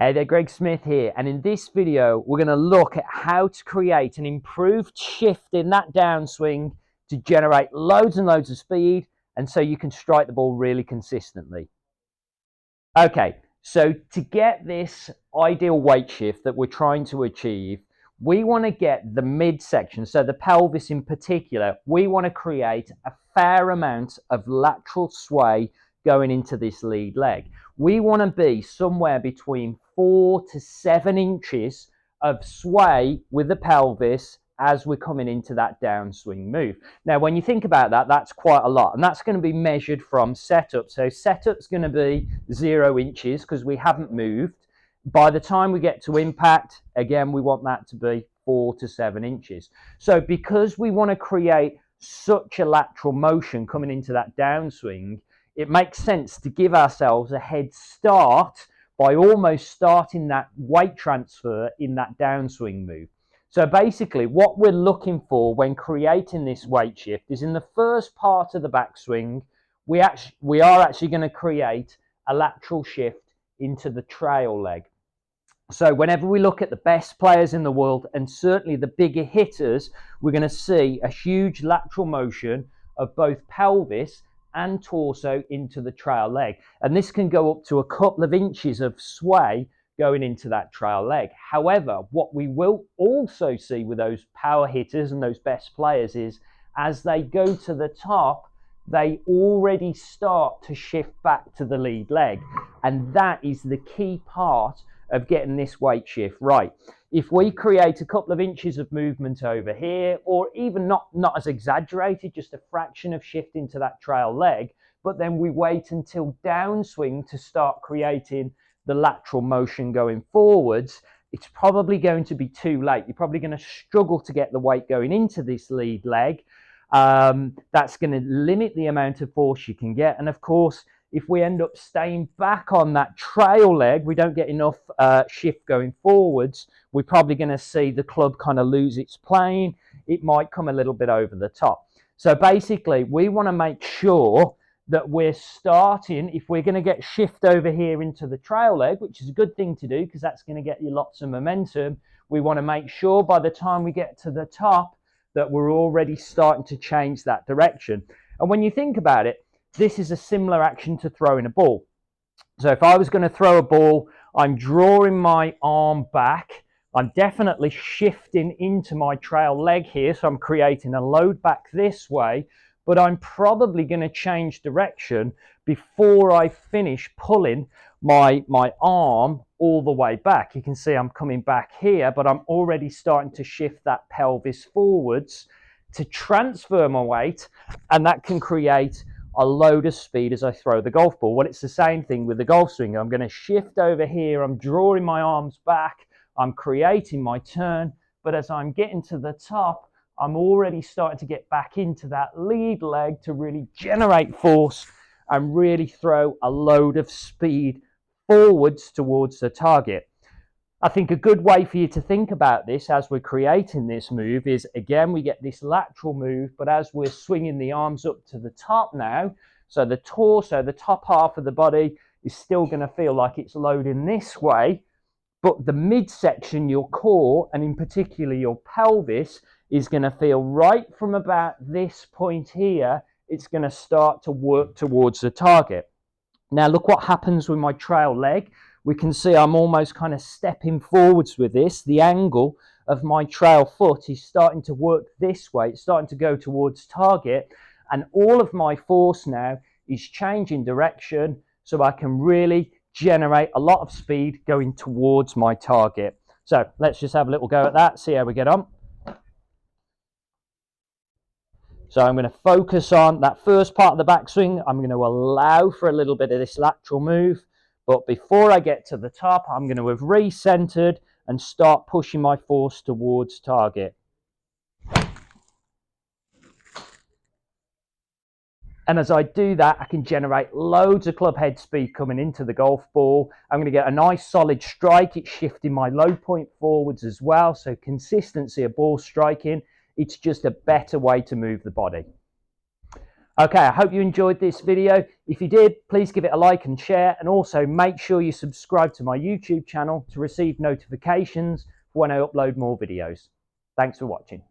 Hey there, Greg Smith here, and in this video we're going to look at how to create an improved shift in that downswing to generate loads and loads of speed, and so you can strike the ball really consistently. Okay, so to get this ideal weight shift that we're trying to achieve, we want to get the midsection, so the pelvis in particular, we want to create a fair amount of lateral sway going into this lead leg. We want to be somewhere between 4 to 7 inches of sway with the pelvis as we're coming into that downswing move. Now, when you think about that, that's quite a lot, and that's going to be measured from setup. So setup's going to be 0 inches because we haven't moved. By the time we get to impact, again, we want that to be 4 to 7 inches. So because we want to create such a lateral motion coming into that downswing, it makes sense to give ourselves a head start by almost starting that weight transfer in that downswing move. So basically what we're looking for when creating this weight shift is in the first part of the backswing, we are actually going to create a lateral shift into the trail leg. So whenever we look at the best players in the world, and certainly the bigger hitters, we're going to see a huge lateral motion of both pelvis and torso into the trail leg. And this can go up to a couple of inches of sway going into that trail leg. However, what we will also see with those power hitters and those best players is as they go to the top, they already start to shift back to the lead leg. And that is the key part of getting this weight shift right. If we create a couple of inches of movement over here, or even not as exaggerated, just a fraction of shift into that trail leg, but then we wait until downswing to start creating the lateral motion going forwards, it's probably going to be too late. You're probably going to struggle to get the weight going into this lead leg. That's going to limit the amount of force you can get. And of course, if we end up staying back on that trail leg, we don't get enough shift going forwards, we're probably going to see the club kind of lose its plane. It might come a little bit over the top. So basically, we want to make sure that we're starting, if we're going to get shift over here into the trail leg, which is a good thing to do because that's going to get you lots of momentum, we want to make sure by the time we get to the top that we're already starting to change that direction. And when you think about it, this is a similar action to throwing a ball. So if I was going to throw a ball, I'm drawing my arm back. I'm definitely shifting into my trail leg here. So I'm creating a load back this way, but I'm probably going to change direction before I finish pulling my arm all the way back. You can see I'm coming back here, but I'm already starting to shift that pelvis forwards to transfer my weight, and that can create a load of speed as I throw the golf ball. Well, it's the same thing with the golf swing. I'm going to shift over here. I'm drawing my arms back. I'm creating my turn. But as I'm getting to the top, I'm already starting to get back into that lead leg to really generate force and really throw a load of speed forwards towards the target. I think a good way for you to think about this as we're creating this move is, again, we get this lateral move, but as we're swinging the arms up to the top now, so the torso, the top half of the body is still going to feel like it's loading this way, but the midsection, your core, and in particular your pelvis, is going to feel right from about this point here, it's going to start to work towards the target. Now look what happens with my trail leg. We can see I'm almost kind of stepping forwards with this. The angle of my trail foot is starting to work this way. It's starting to go towards target. And all of my force now is changing direction so I can really generate a lot of speed going towards my target. So let's just have a little go at that, see how we get on. So I'm going to focus on that first part of the backswing. I'm going to allow for a little bit of this lateral move. But before I get to the top, I'm going to have recentered and start pushing my force towards target. And as I do that, I can generate loads of club head speed coming into the golf ball. I'm going to get a nice solid strike. It's shifting my low point forwards as well. So consistency of ball striking. It's just a better way to move the body. Okay, I hope you enjoyed this video. If you did, please give it a like and share, and also make sure you subscribe to my YouTube channel to receive notifications when I upload more videos. Thanks for watching.